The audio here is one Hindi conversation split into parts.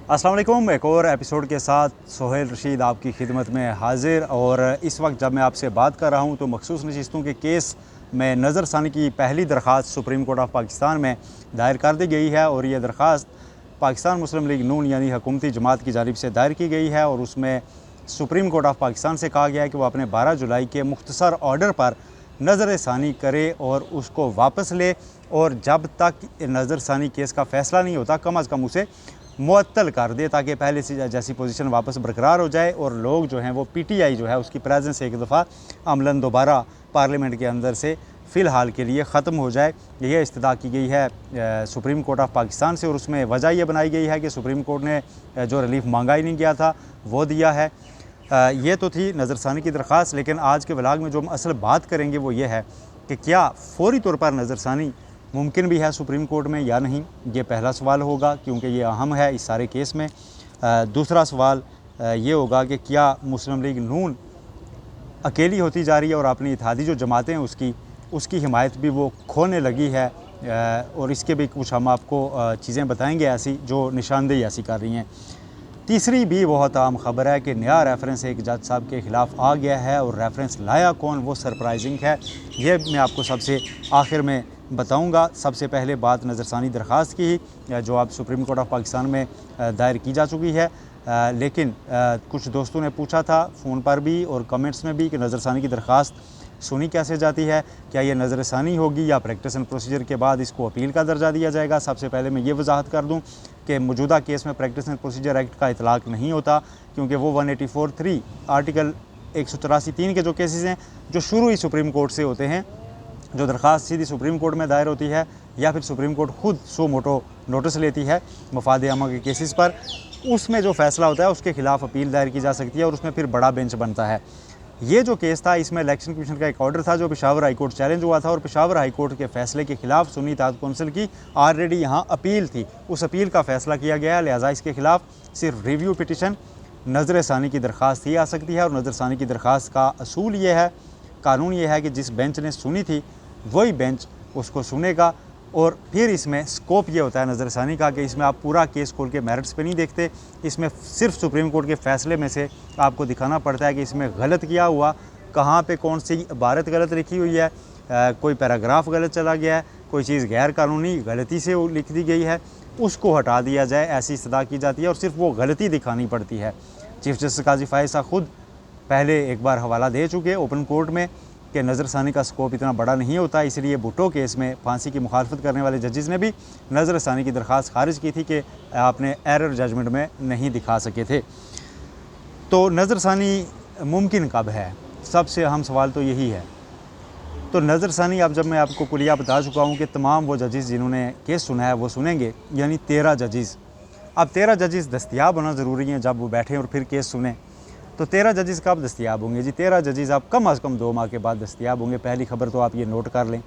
अस्सलाम वालेकुम। एक और एपिसोड के साथ सोहेल रशीद आपकी खिदमत में हाजिर। और इस वक्त जब मैं आपसे बात कर रहा हूँ तो मखसूस नशिस्तों के केस में नज़रसानी की पहली दरख्वास्त सुप्रीम कोर्ट ऑफ पाकिस्तान में दायर कर दी गई है। और ये दरख्वास्त पाकिस्तान मुस्लिम लीग नून यानी हुकूमती जमात की जानिब से दायर की गई है। और उसमें सुप्रीम कोर्ट ऑफ पाकिस्तान से कहा गया है कि वो अपने 12 जुलाई के मुख्तसर ऑर्डर पर नज़रसानी करे और उसको वापस ले, और जब तक नज़रसानी केस का फ़ैसला नहीं होता कम अज़ कम उसे मुअत्तल कर दे, ताकि पहले से जैसी पोजीशन वापस बरकरार हो जाए और लोग जो हैं वो पीटीआई जो है उसकी प्रेजेंस एक दफ़ा अमलन दोबारा पार्लियामेंट के अंदर से फ़िलहाल के लिए ख़त्म हो जाए। यह इस्तदा की गई है सुप्रीम कोर्ट ऑफ पाकिस्तान से, और उसमें वजह यह बनाई गई है कि सुप्रीम कोर्ट ने जो रिलीफ मांगा ही नहीं गया था वो दिया है। ये तो थी नज़रसानी की दरख्वास्त, लेकिन आज के व्लॉग में जो हम असल बात करेंगे वो ये है कि क्या फ़ौरी तौर पर नज़रसानी मुमकिन भी है सुप्रीम कोर्ट में या नहीं। ये पहला सवाल होगा, क्योंकि ये अहम है इस सारे केस में। दूसरा सवाल ये होगा कि क्या मुस्लिम लीग नून अकेली होती जा रही है और अपनी इत्तेहादी जो जमातें हैं उसकी हिमायत भी वो खोने लगी है। और इसके भी कुछ हम आपको चीज़ें बताएंगे ऐसी जो निशानदेही ऐसी कर रही हैं। तीसरी भी बहुत आम खबर है कि नया रेफरेंस एक जज साहब के ख़िलाफ़ आ गया है, और रेफरेंस लाया कौन वो सरप्राइजिंग है। ये मैं आपको सबसे आखिर में बताऊंगा। सबसे पहले बात नज़रसानी दरख्वास्त की ही, जो अब सुप्रीम कोर्ट ऑफ पाकिस्तान में दायर की जा चुकी है। लेकिन कुछ दोस्तों ने पूछा था फ़ोन पर भी और कमेंट्स में भी कि नज़रसानी की दरख्वास्त सुनी कैसे जाती है, क्या ये नज़रसानी होगी या प्रैक्टिस एंड प्रोसीजर के बाद इसको अपील का दर्जा दिया जाएगा। सबसे पहले मैं ये वजाहत कर दूँ कि मौजूदा केस में प्रैक्टिस एंड प्रोसीजर एक्ट का इतलाक़ नहीं होता, क्योंकि वो 184(3) आर्टिकल 183(3) के जो केसेस हैं जो शुरू ही सुप्रीम कोर्ट से होते हैं, जो दरख्वास्त सीधी सुप्रीम कोर्ट में दायर होती है या फिर सुप्रीम कोर्ट खुद सो मोटो नोटिस लेती है मफाद आमा के केसेस पर, उसमें जो फ़ैसला होता है उसके ख़िलाफ़ अपील दायर की जा सकती है और उसमें फिर बड़ा बेंच बनता है। ये जो केस था इसमें इलेक्शन कमीशन का एक ऑर्डर था जो पेशावर हाई कोर्ट चैलेंज हुआ था, और पेशावर हाई कोर्ट के फ़ैसले के ख़िलाफ़ सुन्नी इत्तेहाद कौंसिल की ऑलरेडी यहाँ अपील थी। उस अपील का फ़ैसला किया गया, लिहाजा इसके ख़िलाफ़ सिर्फ रिव्यू पिटिशन नज़रसानी की दरख्वास्त ही आ सकती है। और नज़रसानी की दरख्वास्त का असूल ये है, कानून ये है कि जिस बेंच ने सुनी थी वही बेंच उसको सुनेगा। और फिर इसमें स्कोप ये होता है नज़रसानी का कि इसमें आप पूरा केस खोल के मेरिट्स पे नहीं देखते, इसमें सिर्फ सुप्रीम कोर्ट के फ़ैसले में से आपको दिखाना पड़ता है कि इसमें गलत किया हुआ, कहाँ पे कौन सी इबारत गलत लिखी हुई है, कोई पैराग्राफ गलत चला गया है, कोई चीज़ गैर कानूनी गलती से लिख दी गई है, उसको हटा दिया जाए, ऐसी इस्तदा की जाती है और सिर्फ वो गलती दिखानी पड़ती है। चीफ जस्टिस काजी फायद साहब खुद पहले एक बार हवाला दे चुके ओपन कोर्ट में कि नज़रसानी का स्कोप इतना बड़ा नहीं होता, इसलिए भुट्टो केस में फांसी की मुखालफत करने वाले जजेस ने भी नज़रसानी की दरख्वास्त खारिज की थी कि आपने एरर जजमेंट में नहीं दिखा सके थे। तो नज़रसानी मुमकिन कब है, सबसे अहम सवाल तो यही है। तो नज़रसानी अब जब मैं आपको कुलिया बता चुका हूँ कि तमाम वो जजेस जिन्होंने केस सुना है वो सुनेंगे, यानी 13 जजेस। अब 13 जजेस दस्तियाब होना ज़रूरी हैं जब वो बैठें और फिर केस सुने। तो 13 जजेस कब दस्तियाब होंगे जी? 13 जजेस आप कम अज़ कम 2 माह के बाद दस्तियाब होंगे। पहली खबर तो आप ये नोट कर लें,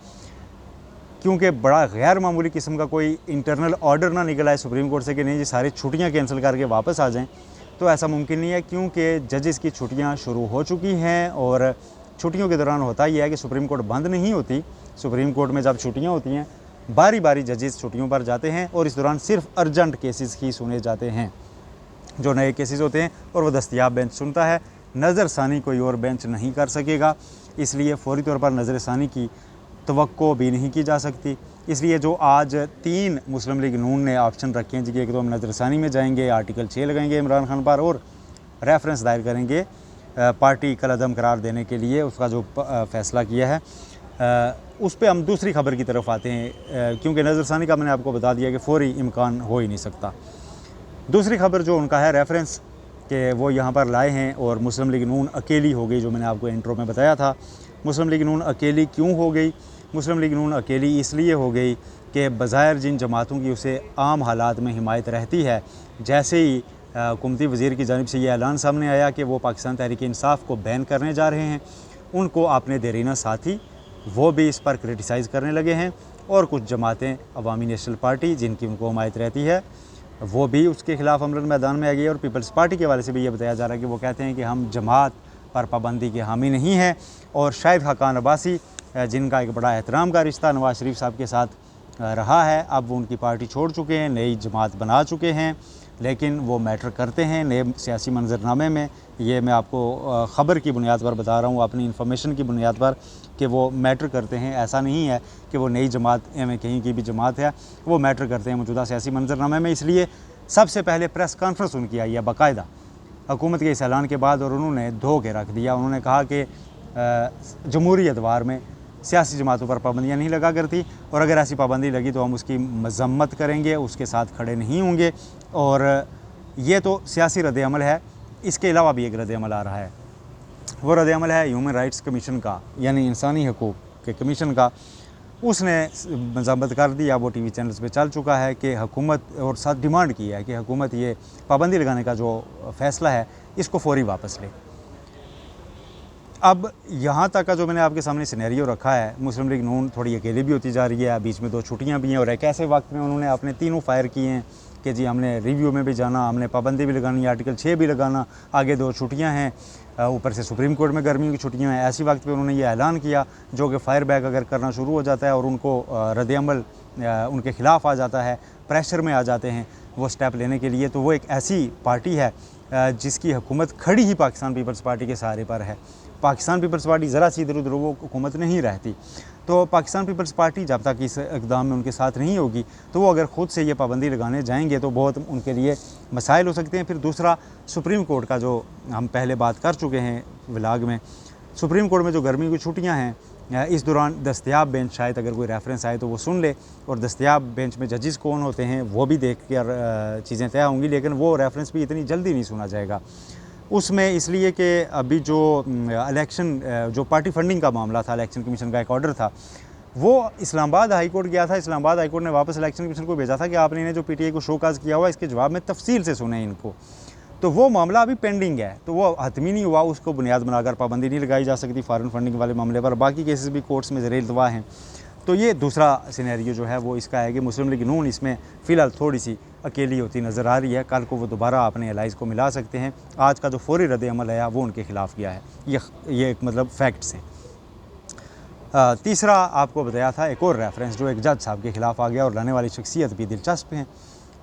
क्योंकि बड़ा गैर मामूली किस्म का कोई इंटरनल ऑर्डर ना निकला है सुप्रीम कोर्ट से कि नहीं जी सारी छुट्टियाँ कैंसिल करके वापस आ जाएँ, तो ऐसा मुमकिन नहीं है, क्योंकि जजेस की छुट्टियाँ शुरू हो चुकी हैं। और छुट्टियों के दौरान होता यह है कि सुप्रीम कोर्ट बंद नहीं होती। सुप्रीम कोर्ट में जब छुट्टियाँ होती हैं बारी बारी जजेस छुट्टियों पर जाते हैं और इस दौरान सिर्फ अर्जेंट केसेस ही सुने जाते हैं, जो नए केसेस होते हैं, और वो दस्तियाब बेंच सुनता है। नज़रसानी कोई और बेंच नहीं कर सकेगा, इसलिए फ़ौरी तौर पर नज़रसानी की तवक्को भी नहीं की जा सकती। इसलिए जो आज 3 मुस्लिम लीग नून ने ऑप्शन रखे हैं जी, एक तो हम नज़रसानी में जाएंगे, आर्टिकल 6 लगाएंगे इमरान खान पर और रेफरेंस दायर करेंगे पार्टी कलअदम करार देने के लिए, उसका जो फ़ैसला किया है। उस पर हम दूसरी खबर की तरफ आते हैं, क्योंकि नज़रसानी का मैंने आपको बता दिया कि फ़ौरी इम्कान हो ही नहीं सकता। दूसरी खबर जो उनका है रेफरेंस कि वो यहाँ पर लाए हैं और मुस्लिम लीग नून अकेली हो गई, जो मैंने आपको इंट्रो में बताया था। मुस्लिम लीग नून अकेली क्यों हो गई? मुस्लिम लीग नून अकेली इसलिए हो गई कि बज़ाहिर जिन जमातों की उसे आम हालात में हिमायत रहती है, जैसे ही हुकूमती वज़ीर की जानिब से ये ऐलान सामने आया कि वो पाकिस्तान तहरीक इंसाफ को बैन करने जा रहे हैं, उनको अपने देरीना साथी वो भी इस पर क्रिटिसाइज़ करने लगे हैं। और कुछ जमातें अवामी नेशनल पार्टी जिनकी उनको हिमायत रहती है वो भी उसके ख़िलाफ़ अमलन मैदान में आ गई है। और पीपल्स पार्टी के वाले से भी ये बताया जा रहा है कि वो कहते हैं कि हम जमात पर पाबंदी के हामी नहीं हैं। और शाहिद खाकान अब्बासी जिनका एक बड़ा एहतराम का रिश्ता नवाज़ शरीफ साहब के साथ रहा है। अब वो उनकी पार्टी छोड़ चुके हैं, नई जमात बना चुके हैं, लेकिन वो मैटर करते हैं नए सियासी मंजरनामे में। ये मैं आपको ख़बर की बुनियाद पर बता रहा हूँ, अपनी इन्फॉर्मेशन की बुनियाद पर, कि वो मैटर करते हैं। ऐसा नहीं है कि वो नई जमात में कहीं की भी जमात है, वो मैटर करते हैं मौजूदा सियासी मंजरनामे में। इसलिए सबसे पहले प्रेस कॉन्फ्रेंस उनकी आई है बाकायदा हुकूमत के इस ऐलान के बाद, और उन्होंने धो के रख दिया। उन्होंने कहा कि जमहूरी एतबार में सियासी जमातों पर पाबंदियाँ नहीं लगा करती, और अगर ऐसी पाबंदी लगी तो हम उसकी मजम्मत करेंगे, उसके साथ खड़े नहीं होंगे। और ये तो सियासी रद्द-ए-अमल है, इसके अलावा भी एक रद्द-ए-अमल आ रहा है। वो रद्द-ए-अमल है ह्यूमन राइट्स कमीशन का, यानी इंसानी हकूक़ के कमीशन का। उसने मजम्मत कर दी, अब वो टीवी चैनल्स पे चल चुका है कि हुकूमत, और साथ डिमांड की है कि हुकूमत ये पाबंदी लगाने का जो फ़ैसला है इसको फ़ौरी वापस ले। अब यहाँ तक का जो मैंने आपके सामने सिनेरियो रखा है, मुस्लिम लीग नून थोड़ी अकेली भी होती जा रही है, बीच में 2 छुट्टियाँ भी हैं, और एक ऐसे वक्त में उन्होंने अपने तीनों फायर किए हैं कि जी हमने रिव्यू में भी जाना, हमने पाबंदी भी लगानी, आर्टिकल 6 भी लगाना, आगे 2 छुट्टियाँ हैं, ऊपर से सुप्रीम कोर्ट में गर्मियों की छुट्टियाँ हैं। ऐसी वक्त पे उन्होंने ये ऐलान किया, जो कि फायर बैक अगर करना शुरू हो जाता है और उनको रद्द-ए-अमल उनके ख़िलाफ़ आ जाता है, प्रेशर में आ जाते हैं वो स्टेप लेने के लिए, तो वो एक ऐसी पार्टी है जिसकी हुकूमत खड़ी ही पाकिस्तान पीपल्स पार्टी के सहारे पर है। पाकिस्तान पीपल्स पार्टी ज़रा सी इधर उधर वो हुकूमत नहीं रहती। तो पाकिस्तान पीपल्स पार्टी जब तक इस इक़दाम में उनके साथ नहीं होगी, तो वो अगर ख़ुद से ये पाबंदी लगाने जाएंगे तो बहुत उनके लिए मसाइल हो सकते हैं। फिर दूसरा, सुप्रीम कोर्ट का जो हम पहले बात कर चुके हैं व्लॉग में, सुप्रीम कोर्ट में जो गर्मी की छुट्टियाँ हैं, इस दौरान दस्तयाब बेंच, शायद अगर कोई रेफरेंस आए तो वो सुन ले, और दस्तयाब बेंच में जजेस कौन होते हैं वो भी देख कर चीज़ें तय होंगी, लेकिन वो रेफरेंस भी इतनी जल्दी नहीं सुना जाएगा उसमें, इसलिए कि अभी जो इलेक्शन, जो पार्टी फंडिंग का मामला था, इलेक्शन कमीशन का एक ऑर्डर था, वो इस्लामाबाद हाई कोर्ट गया था। इस्लामाबाद हाई कोर्ट ने वापस इलेक्शन कमीशन को भेजा था कि आपने इन्हें जो पीटीआई को शोकाज किया हुआ, इसके जवाब में तफसील से सुने इनको। तो वो मामला अभी पेंडिंग है, तो वो हतमी नहीं हुआ, उसको बुनियाद बनाकर पाबंदी नहीं लगाई जा सकती फॉरेन फंडिंग वाले मामले पर। बाकी केसेस भी कोर्ट्स में ज़ेर इल्तवा हैं। तो ये दूसरा सिनेरियो जो है वो इसका है कि मुस्लिम लीग नून इसमें फ़िलहाल थोड़ी सी अकेली होती नज़र आ रही है। कल को वो दोबारा अपने एलाइज़ को मिला सकते हैं। आज का जो फौरी रद्द-ए-अमल है वो उनके ख़िलाफ़ किया है, ये एक मतलब फैक्ट्स हैं। तीसरा आपको बताया था एक और रेफरेंस जो एक जज साहब के ख़िलाफ़ आ गया, और लाने वाली शख्सियत भी दिलचस्प हैं,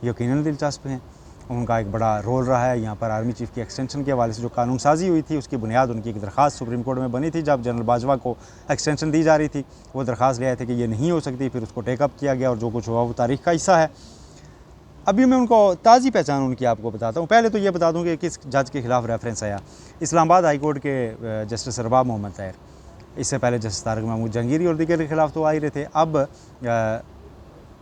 यकीनन दिलचस्प हैं। उनका एक बड़ा रोल रहा है यहाँ पर। आर्मी चीफ़ की एक्सटेंशन के हवाले से जो कानून साजी हुई थी, उसकी बुनियाद उनकी एक दरख्वास्त सुप्रीम कोर्ट में बनी थी। जब जनरल बाजवा को एक्सटेंशन दी जा रही थी, वो दरख्वास्त ले आए थे कि ये नहीं हो सकती, फिर उसको टेकअप किया गया, और जो कुछ हुआ वो तारीख़ का हिस्सा है। अभी मैं उनको ताज़ी पहचान उनकी आपको बताता हूँ। पहले तो ये बता दूँ कि किस जज के ख़िलाफ़ रेफरेंस आया। इस्लामाबाद हाई कोर्ट के जस्टिस अरबाब मोहम्मद ताहिर, इससे पहले जस्टिस तारिक महमूद जहांगीरी और दीगर के ख़िलाफ़ तो आ ही रहे थे। अब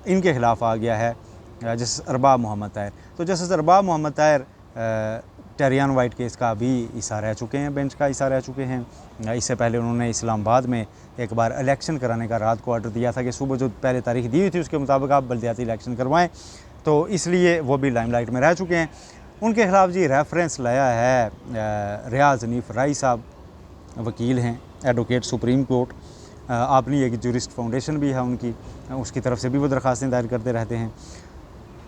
इनके ख़िलाफ़ आ गया है जस्टिस अरबाब मोहम्मद ताहिर। तो justice Arbab Mohammad Tahir Tyrian White case का भी हिस्सा रह चुके हैं, बेंच का हिस्सा रह चुके हैं। इससे पहले उन्होंने इस्लामाबाद में एक बार इलेक्शन कराने का रात को ऑर्डर दिया था कि सुबह जो पहले तारीख दी हुई थी उसके मुताबिक आप बल्दियाती इलेक्शन करवाएं, तो इसलिए वो भी लाइमलाइट में रह चुके हैं। उनके ख़िलाफ़ जी रेफरेंस लाया है रियाज़ हनीफ राई साहब, वकील हैं, एडवोकेट सुप्रीम कोर्ट। आपनी एक जूरिस्ट फाउंडेशन भी है उनकी, उसकी तरफ से भी वो दरख्वास्तें दायर करते रहते हैं।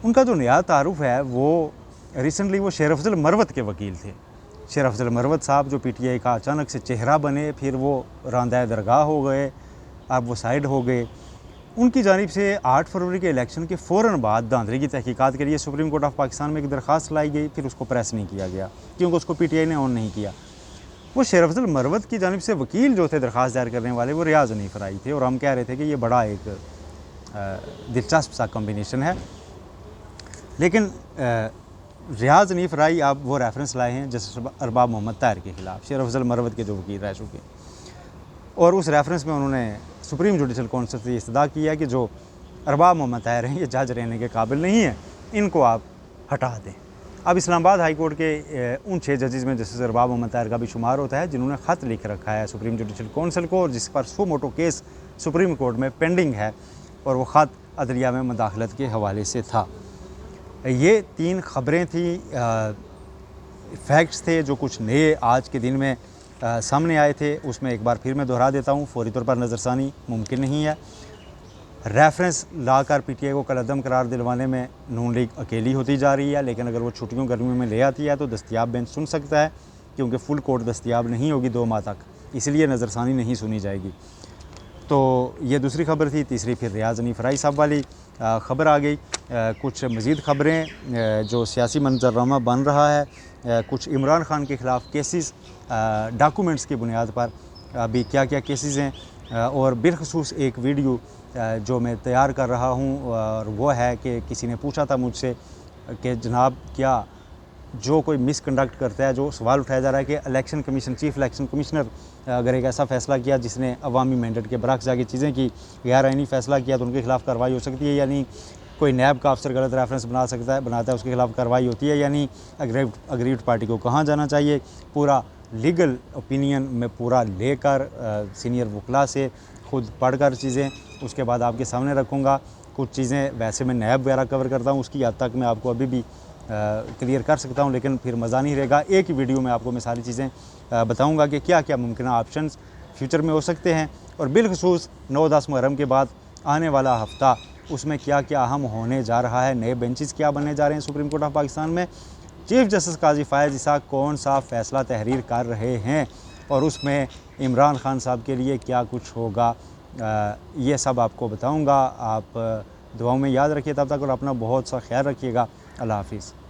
उनका जो नया तारुफ है वो रिसेंटली वो शेर अफजल मरवत के वकील थे। शेर अफजल मरवत साहब जो पीटीआई का अचानक से चेहरा बने, फिर वो रांदाए दरगाह हो गए, अब वो साइड हो गए। उनकी जानिब से 8 फरवरी के इलेक्शन के फ़ौरन बाद धांधली की तहकीकात के लिए सुप्रीम कोर्ट ऑफ पाकिस्तान में एक दरख्वास्त लाई गई, फिर उसको प्रेस नहीं किया गया क्योंकि उसको पीटीआई ने ऑन नहीं किया। वो शेर अफजल मरवत की जानिब से वकील जो थे दरख्वास्त दायर करने वाले, वो रियाज़ हनीफ राई थे, और हम कह रहे थे कि ये बड़ा एक दिलचस्प सा कम्बिनेशन है। लेकिन रियाज़ हनीफ राई अब वो रेफरेंस लाए हैं जस्टिस अरबाब मोहम्मद ताहिर के ख़िलाफ़, शेर अफजल मरवत के जो वकील रह चुके, और उस रेफरेंस में उन्होंने सुप्रीम जुडिशल काउंसिल से इस्तदा किया कि जो अरबाब मोहम्मद ताहिर हैं ये जज रहने के काबिल नहीं है, इनको आप हटा दें। अब इस्लामाबाद हाई कोर्ट के उन 6 जजेज़ में जस्टिस अरबाब मोहम्मद ताहिर का भी शुमार होता है जिन्होंने ख़त लिख रखा है सुप्रीम जुडिशल काउंसिल को, और जिस पर सो मोटो केस सुप्रीम कोर्ट में पेंडिंग है, और वो ख़त अदलिया में मुदाखलत के हवाले से था। ये 3 ख़बरें थी, फैक्ट्स थे जो कुछ नए आज के दिन में सामने आए थे। उसमें एक बार फिर मैं दोहरा देता हूँ, फौरी तौर पर नज़रसानी मुमकिन नहीं है। रेफरेंस लाकर पीटीआई को कलअदम करार दिलवाने में नून लीग अकेली होती जा रही है, लेकिन अगर वो छुट्टियों गर्मियों में ले आती है तो दस्तयाब बेंच सुन सकता है, क्योंकि फुल कोर्ट दस्तयाब नहीं होगी 2 माह तक, इसलिए नज़रसानी नहीं सुनी जाएगी। तो ये दूसरी ख़बर थी। तीसरी फिर रियाज़ हनीफ़ राई साहब वाली ख़बर आ गई। कुछ मज़ीद ख़बरें जो सियासी मंजरमा बन रहा है, कुछ इमरान ख़ान के ख़िलाफ़ केसेस, डॉक्यूमेंट्स की बुनियाद पर अभी क्या क्या केसेस हैं, और बिलखसूस एक वीडियो जो मैं तैयार कर रहा हूँ, और वो है कि किसी ने पूछा था मुझसे कि जनाब क्या जो कोई मिसकंडक्ट करता है, जो सवाल उठाया जा रहा है कि election commission, chief election commissioner अगर एक ऐसा फ़ैसला किया जिसने अवामी मैंडेट के बरक्स जाके चीज़ें की, गैर आइनी फ़ैसला किया, तो उनके खिलाफ़ कार्रवाई हो सकती है या नहीं। कोई नैब का अफसर गलत रेफरेंस बनाता है, उसके खिलाफ़ कार्रवाई होती है या नहीं। अग्रीव्ड पार्टी को कहाँ जाना चाहिए, पूरा लीगल ओपिनियन में पूरा लेकर सीनियर वकला से खुद पढ़कर चीज़ें उसके बाद आपके सामने रखूँगा। कुछ चीज़ें वैसे मैं नैब वगैरह कवर करता हूँ, उसकी हद तक मैं आपको अभी भी क्लियर कर सकता हूँ, लेकिन फिर मज़ा नहीं रहेगा। एक ही वीडियो में आपको मैं सारी चीज़ें बताऊँगा कि क्या क्या मुमकिन ऑप्शंस फ्यूचर में हो सकते हैं, और बिलखसूस 9-10 मुहर्रम के बाद आने वाला हफ़्ता उसमें क्या क्या अहम होने जा रहा है, नए बेंचेस क्या बनने जा रहे हैं सुप्रीम कोर्ट ऑफ पाकिस्तान में, चीफ जस्टिस काजी फ़ायज़ इसाक कौन सा फ़ैसला तहरीर कर रहे हैं, और उसमें इमरान ख़ान साहब के लिए क्या कुछ होगा, ये सब आपको बताऊँगा। आप दुआओं में याद रखिए तब तक, और अपना बहुत सा ख्याल रखिएगा। अल्लाह हाफ़िज़।